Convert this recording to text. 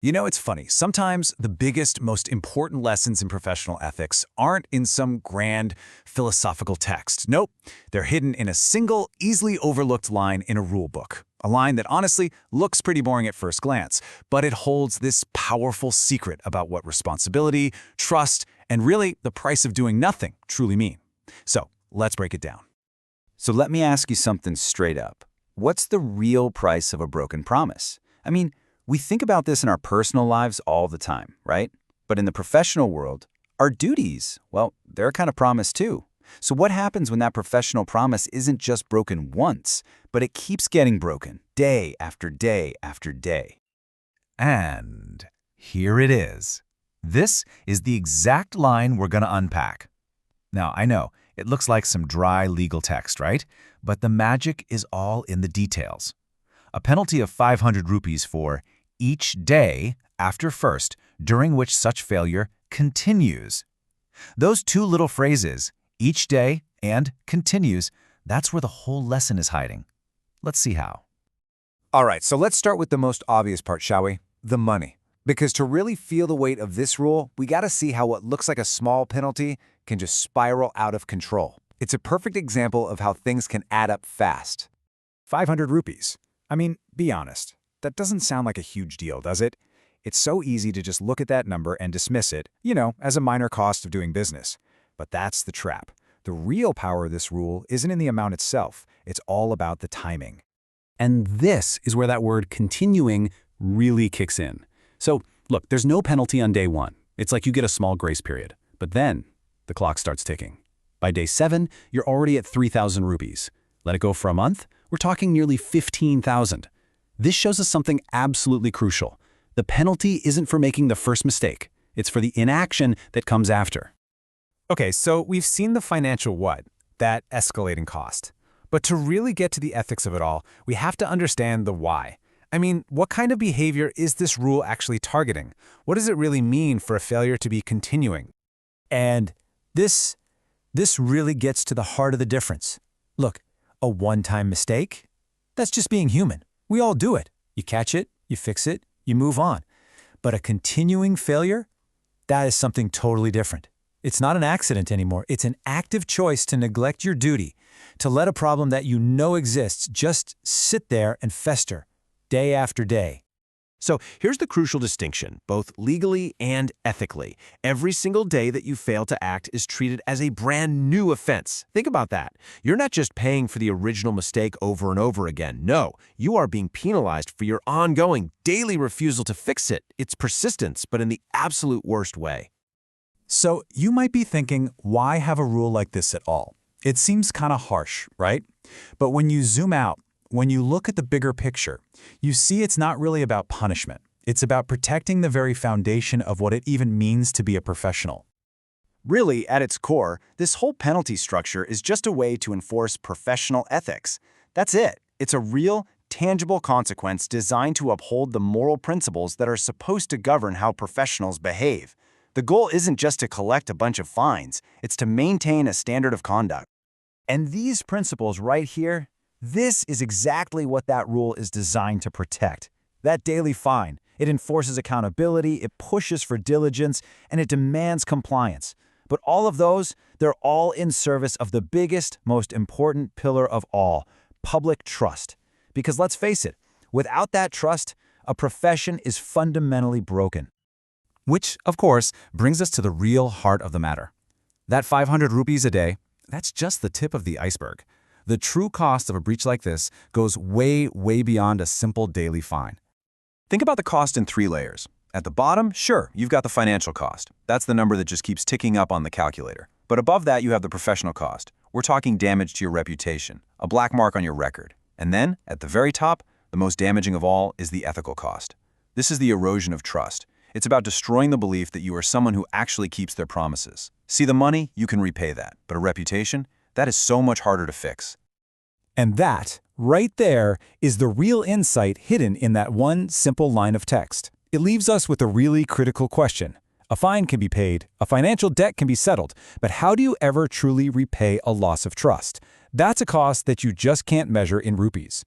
You know, it's funny. Sometimes the biggest, most important lessons in professional ethics aren't in some grand philosophical text. Nope, they're hidden in a single, easily overlooked line in a rule book. A line that honestly looks pretty boring at first glance, but it holds this powerful secret about what responsibility, trust, and really the price of doing nothing truly mean. So, let's break it down. So let me ask you something straight up. What's the real price of a broken promise? I mean, we think about this in our personal lives all the time, right? But in the professional world, our duties, well, they're a kind of promise too. So what happens when that professional promise isn't just broken once, but it keeps getting broken day after day after day? And here it is. This is the exact line we're going to unpack. Now, I know, it looks like some dry legal text, right? But the magic is all in the details. A penalty of 500 rupees for each day after first, during which such failure continues. Those two little phrases, each day and continues, that's where the whole lesson is hiding. Let's see how. All right, so let's start with the most obvious part, shall we? The money. Because to really feel the weight of this rule, we gotta see how what looks like a small penalty can just spiral out of control. It's a perfect example of how things can add up fast. 500 rupees. I mean, be honest. That doesn't sound like a huge deal, does it? It's so easy to just look at that number and dismiss it, as a minor cost of doing business. But that's the trap. The real power of this rule isn't in the amount itself. It's all about the timing. And this is where that word continuing really kicks in. So, look, there's no penalty on day 1. It's like you get a small grace period. But then, the clock starts ticking. By day 7, you're already at 3,000 rupees. Let it go for a month, we're talking nearly 15,000. This shows us something absolutely crucial. The penalty isn't for making the first mistake. It's for the inaction that comes after. Okay, so we've seen the financial what? That escalating cost. But to really get to the ethics of it all, we have to understand the why. I mean, what kind of behavior is this rule actually targeting? What does it really mean for a failure to be continuing? And this really gets to the heart of the difference. Look, a one-time mistake? That's just being human. We all do it. You catch it, you fix it, you move on. But a continuing failure? That is something totally different. It's not an accident anymore. It's an active choice to neglect your duty, to let a problem that you know exists just sit there and fester, day after day. So here's the crucial distinction, both legally and ethically. Every single day that you fail to act is treated as a brand new offense. Think about that. You're not just paying for the original mistake over and over again. No, you are being penalized for your ongoing, daily refusal to fix it. It's persistence, but in the absolute worst way. So you might be thinking, why have a rule like this at all? It seems kind of harsh, right? But when you zoom out, when you look at the bigger picture, you see it's not really about punishment. It's about protecting the very foundation of what it even means to be a professional. Really, at its core, this whole penalty structure is just a way to enforce professional ethics. That's it. It's a real, tangible consequence designed to uphold the moral principles that are supposed to govern how professionals behave. The goal isn't just to collect a bunch of fines, it's to maintain a standard of conduct. And these principles right here, this is exactly what that rule is designed to protect. That daily fine, it enforces accountability, it pushes for diligence, and it demands compliance. But all of those, they're all in service of the biggest, most important pillar of all, public trust. Because let's face it, without that trust, a profession is fundamentally broken. Which, of course, brings us to the real heart of the matter. That 500 rupees a day, that's just the tip of the iceberg. The true cost of a breach like this goes way, way beyond a simple daily fine. Think about the cost in 3 layers. At the bottom, sure, you've got the financial cost. That's the number that just keeps ticking up on the calculator. But above that, you have the professional cost. We're talking damage to your reputation, a black mark on your record. And then, at the very top, the most damaging of all is the ethical cost. This is the erosion of trust. It's about destroying the belief that you are someone who actually keeps their promises. See, the money, you can repay that. But a reputation? That is so much harder to fix. And that, right there, is the real insight hidden in that one simple line of text. It leaves us with a really critical question. A fine can be paid, a financial debt can be settled, but how do you ever truly repay a loss of trust? That's a cost that you just can't measure in rupees.